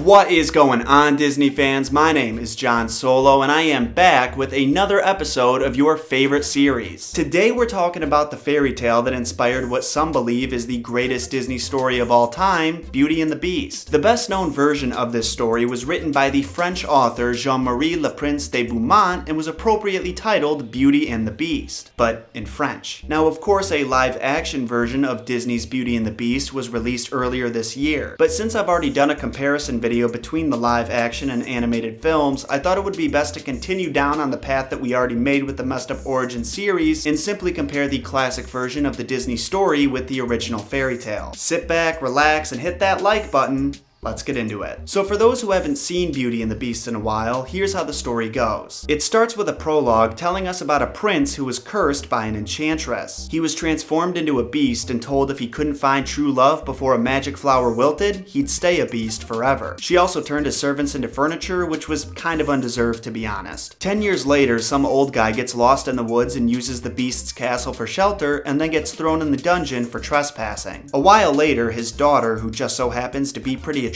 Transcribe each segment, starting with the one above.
What is going on, Disney fans? My name is John Solo, and I am back with another episode of your favorite series. Today we're talking about the fairy tale that inspired what some believe is the greatest Disney story of all time, Beauty and the Beast. The best known version of this story was written by the French author Jean-Marie Le Prince de Beaumont and was appropriately titled Beauty and the Beast, but in French. Now, of course, a live-action version of Disney's Beauty and the Beast was released earlier this year, but since I've already done a comparison video between the live action and animated films, I thought it would be best to continue down on the path that we already made with the Messed Up Origin series and simply compare the classic version of the Disney story with the original fairy tale. Sit back, relax, and hit that like button. Let's get into it. So for those who haven't seen Beauty and the Beast in a while, here's how the story goes. It starts with a prologue telling us about a prince who was cursed by an enchantress. He was transformed into a beast and told if he couldn't find true love before a magic flower wilted, he'd stay a beast forever. She also turned his servants into furniture, which was kind of undeserved, to be honest. 10 years later, some old guy gets lost in the woods and uses the beast's castle for shelter and then gets thrown in the dungeon for trespassing. A while later, his daughter, who just so happens to be pretty attractive,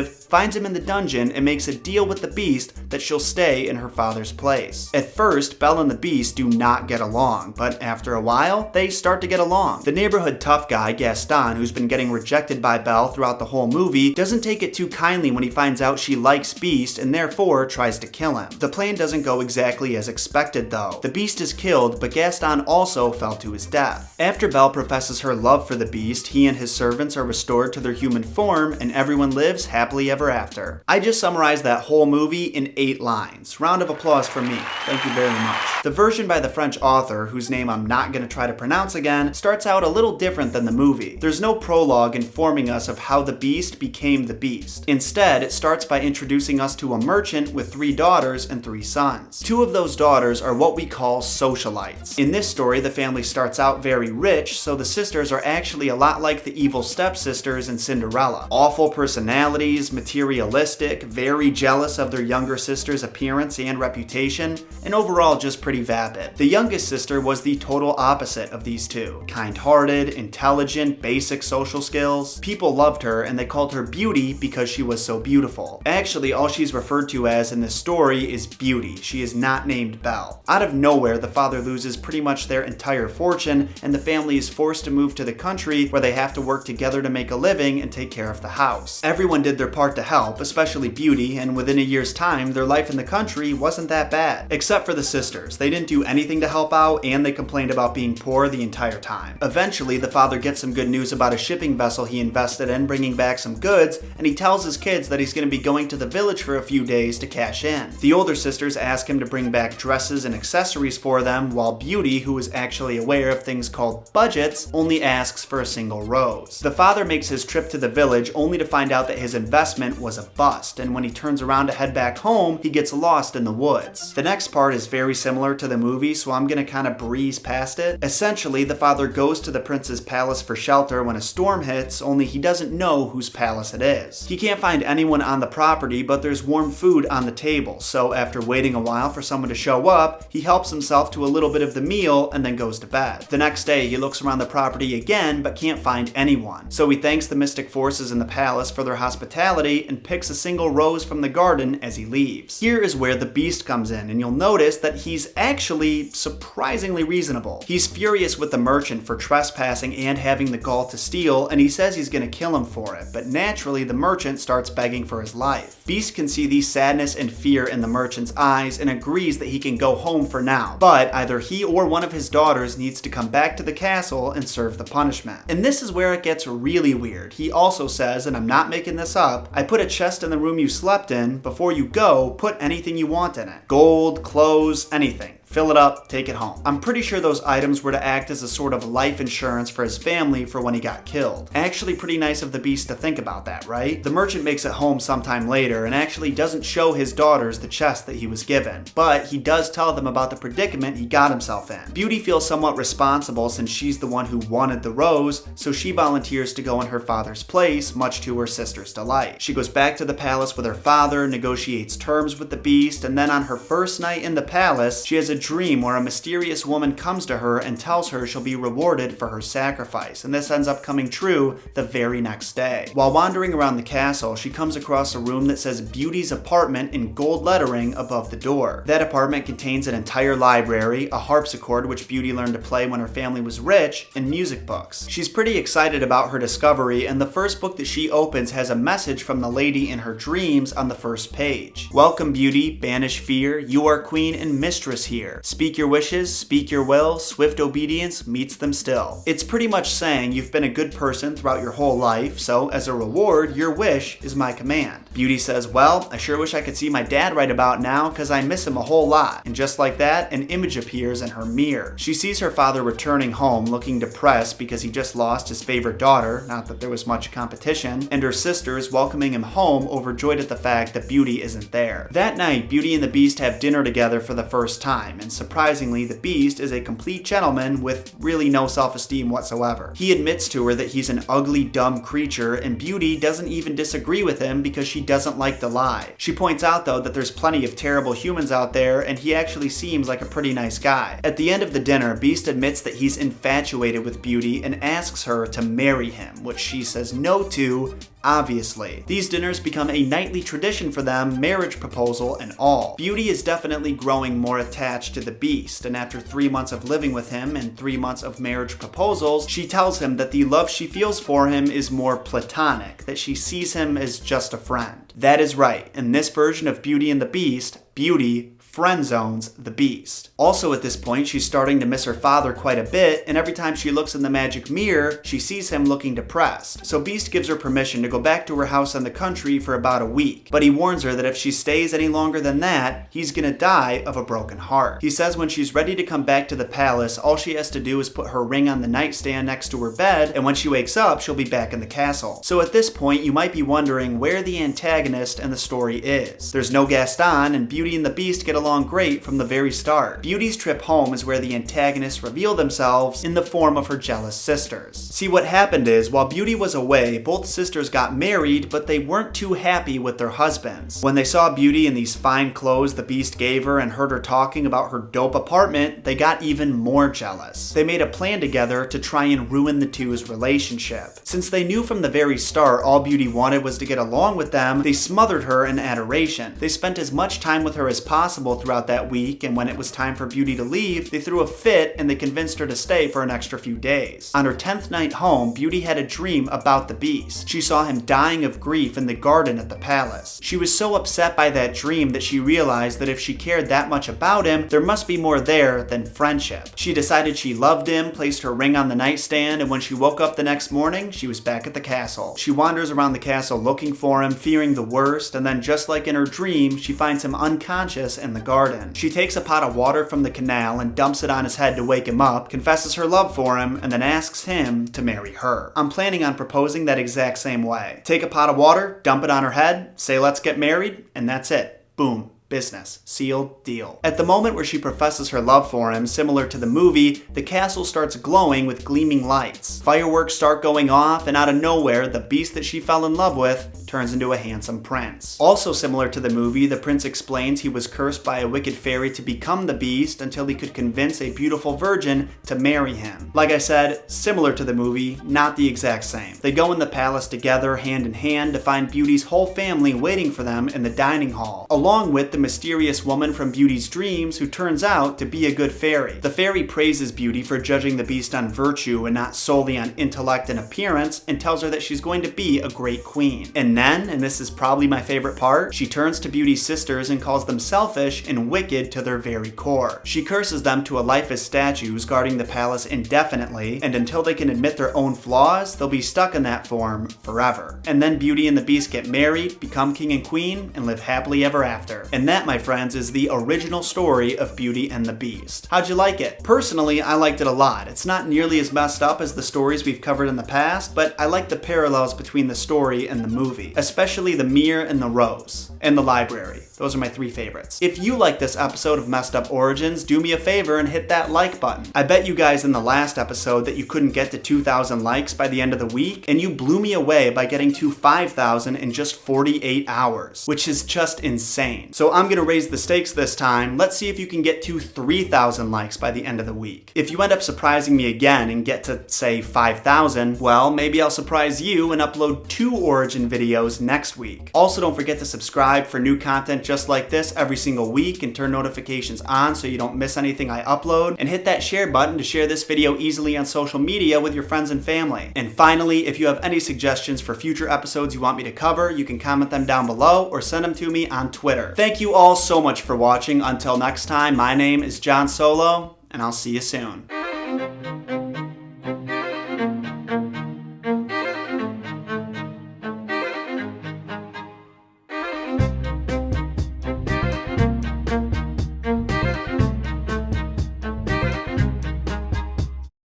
finds him in the dungeon and makes a deal with the beast that she'll stay in her father's place. At first, Belle and the beast do not get along, but after a while, they start to get along. The neighborhood tough guy, Gaston, who's been getting rejected by Belle throughout the whole movie, doesn't take it too kindly when he finds out she likes Beast and therefore tries to kill him. The plan doesn't go exactly as expected though. The beast is killed, but Gaston also fell to his death. After Belle professes her love for the beast, he and his servants are restored to their human form and everyone lives happily ever after. I just summarized that whole movie in 8 lines. Round of applause for me. Thank you very much. The version by the French author, whose name I'm not going to try to pronounce again, starts out a little different than the movie. There's no prologue informing us of how the beast became the beast. Instead, it starts by introducing us to a merchant with 3 daughters and 3 sons. 2 of those daughters are what we call socialites. In this story, the family starts out very rich, so the sisters are actually a lot like the evil stepsisters in Cinderella. Awful personalities, materialistic, very jealous of their younger sister's appearance and reputation, and overall just pretty vapid. The youngest sister was the total opposite of these two. Kind-hearted, intelligent, basic social skills. People loved her and they called her Beauty because she was so beautiful. Actually, all she's referred to as in this story is Beauty. She is not named Belle. Out of nowhere, the father loses pretty much their entire fortune and the family is forced to move to the country where they have to work together to make a living and take care of the house. Everyone did their part to help, especially Beauty, and within a year's time, their life in the country wasn't that bad. Except for the sisters. They didn't do anything to help out, and they complained about being poor the entire time. Eventually, the father gets some good news about a shipping vessel he invested in bringing back some goods, and he tells his kids that he's going to be going to the village for a few days to cash in. The older sisters ask him to bring back dresses and accessories for them, while Beauty, who is actually aware of things called budgets, only asks for a single rose. The father makes his trip to the village only to find out that his investment was a bust, and when he turns around to head back home, he gets lost in the woods. The next part is very similar to the movie, so I'm gonna kind of breeze past it. Essentially, the father goes to the prince's palace for shelter when a storm hits, only he doesn't know whose palace it is. He can't find anyone on the property, but there's warm food on the table, so after waiting a while for someone to show up, he helps himself to a little bit of the meal and then goes to bed. The next day, he looks around the property again, but can't find anyone. So he thanks the mystic forces in the palace for their hospitality and picks a single rose from the garden as he leaves. Here is where the beast comes in, and you'll notice that he's actually surprisingly reasonable. He's furious with the merchant for trespassing and having the gall to steal, and he says he's gonna kill him for it, but naturally the merchant starts begging for his life. Beast can see the sadness and fear in the merchant's eyes and agrees that he can go home for now, but either he or one of his daughters needs to come back to the castle and serve the punishment. And this is where it gets really weird. He also says, and I'm not making this up, I put a chest in the room you slept in. Before you go, put anything you want in it. Gold, clothes, anything. Fill it up, take it home. I'm pretty sure those items were to act as a sort of life insurance for his family for when he got killed. Actually pretty nice of the beast to think about that, right? The merchant makes it home sometime later and actually doesn't show his daughters the chest that he was given, but he does tell them about the predicament he got himself in. Beauty feels somewhat responsible since she's the one who wanted the rose, so she volunteers to go in her father's place, much to her sister's delight. She goes back to the palace with her father, negotiates terms with the beast, and then on her first night in the palace, she has a dream where a mysterious woman comes to her and tells her she'll be rewarded for her sacrifice, and this ends up coming true the very next day. While wandering around the castle, she comes across a room that says Beauty's apartment in gold lettering above the door. That apartment contains an entire library, a harpsichord which Beauty learned to play when her family was rich, and music books. She's pretty excited about her discovery, and the first book that she opens has a message from the lady in her dreams on the first page. Welcome, Beauty, banish fear, you are queen and mistress here. Speak your wishes, speak your will, swift obedience meets them still. It's pretty much saying you've been a good person throughout your whole life, so as a reward, your wish is my command. Beauty says, well, I sure wish I could see my dad right about now because I miss him a whole lot. And just like that, an image appears in her mirror. She sees her father returning home looking depressed because he just lost his favorite daughter, not that there was much competition, and her sisters welcoming him home overjoyed at the fact that Beauty isn't there. That night, Beauty and the Beast have dinner together for the first time, and surprisingly, the Beast is a complete gentleman with really no self-esteem whatsoever. He admits to her that he's an ugly, dumb creature, and Beauty doesn't even disagree with him because she doesn't like to lie. She points out, though, that there's plenty of terrible humans out there, and he actually seems like a pretty nice guy. At the end of the dinner, Beast admits that he's infatuated with Beauty and asks her to marry him, which she says no to, obviously. These dinners become a nightly tradition for them, marriage proposal and all. Beauty is definitely growing more attached to the Beast, and after 3 months of living with him and 3 months of marriage proposals, she tells him that the love she feels for him is more platonic, that she sees him as just a friend. That is right. In this version of Beauty and the Beast, Beauty friend zones the Beast. Also at this point, she's starting to miss her father quite a bit, and every time she looks in the magic mirror, she sees him looking depressed. So Beast gives her permission to go back to her house in the country for about a week, but he warns her that if she stays any longer than that, he's gonna die of a broken heart. He says when she's ready to come back to the palace, all she has to do is put her ring on the nightstand next to her bed, and when she wakes up, she'll be back in the castle. So at this point, you might be wondering where the antagonist in the story is. There's no Gaston, and Beauty and the Beast get along great from the very start. Beauty's trip home is where the antagonists reveal themselves in the form of her jealous sisters. See, what happened is, while Beauty was away, both sisters got married, but they weren't too happy with their husbands. When they saw Beauty in these fine clothes the Beast gave her and heard her talking about her dope apartment, they got even more jealous. They made a plan together to try and ruin the two's relationship. Since they knew from the very start all Beauty wanted was to get along with them, they smothered her in adoration. They spent as much time with her as possible throughout that week, and when it was time for Beauty to leave, they threw a fit and they convinced her to stay for an extra few days. On her 10th night home, Beauty had a dream about the Beast. She saw him dying of grief in the garden at the palace. She was so upset by that dream that she realized that if she cared that much about him, there must be more there than friendship. She decided she loved him, placed her ring on the nightstand, and when she woke up the next morning, she was back at the castle. She wanders around the castle looking for him, fearing the worst, and then just like in her dream, she finds him unconscious in the garden. She takes a pot of water from the canal and dumps it on his head to wake him up, confesses her love for him, and then asks him to marry her. I'm planning on proposing that exact same way. Take a pot of water, dump it on her head, say let's get married, and that's it. Boom. Business. Sealed deal. At the moment where she professes her love for him, similar to the movie, the castle starts glowing with gleaming lights. Fireworks start going off, and out of nowhere, the Beast that she fell in love with turns into a handsome prince. Also similar to the movie, the prince explains he was cursed by a wicked fairy to become the Beast until he could convince a beautiful virgin to marry him. Like I said, similar to the movie, not the exact same. They go in the palace together, hand in hand, to find Beauty's whole family waiting for them in the dining hall, along with the mysterious woman from Beauty's dreams who turns out to be a good fairy. The fairy praises Beauty for judging the Beast on virtue and not solely on intellect and appearance, and tells her that she's going to be a great queen. And then, and this is probably my favorite part, she turns to Beauty's sisters and calls them selfish and wicked to their very core. She curses them to a life as statues guarding the palace indefinitely, and until they can admit their own flaws, they'll be stuck in that form forever. And then Beauty and the Beast get married, become king and queen, and live happily ever after. And that, my friends, is the original story of Beauty and the Beast. How'd you like it? Personally, I liked it a lot. It's not nearly as messed up as the stories we've covered in the past, but I like the parallels between the story and the movie, especially the mirror and the rose, and the library. Those are my 3 favorites. If you like this episode of Messed Up Origins, do me a favor and hit that like button. I bet you guys in the last episode that you couldn't get to 2,000 likes by the end of the week, and you blew me away by getting to 5,000 in just 48 hours, which is just insane. So I'm gonna raise the stakes this time. Let's see if you can get to 3,000 likes by the end of the week. If you end up surprising me again and get to, say, 5,000, well, maybe I'll surprise you and upload 2 Origin videos next week. Also, don't forget to subscribe for new content just like this every single week and turn notifications on so you don't miss anything I upload, and hit that share button to share this video easily on social media with your friends and family. And finally, if you have any suggestions for future episodes you want me to cover, you can comment them down below or send them to me on Twitter. Thank you all so much for watching. Until next time, my name is John Solo, and I'll see you soon.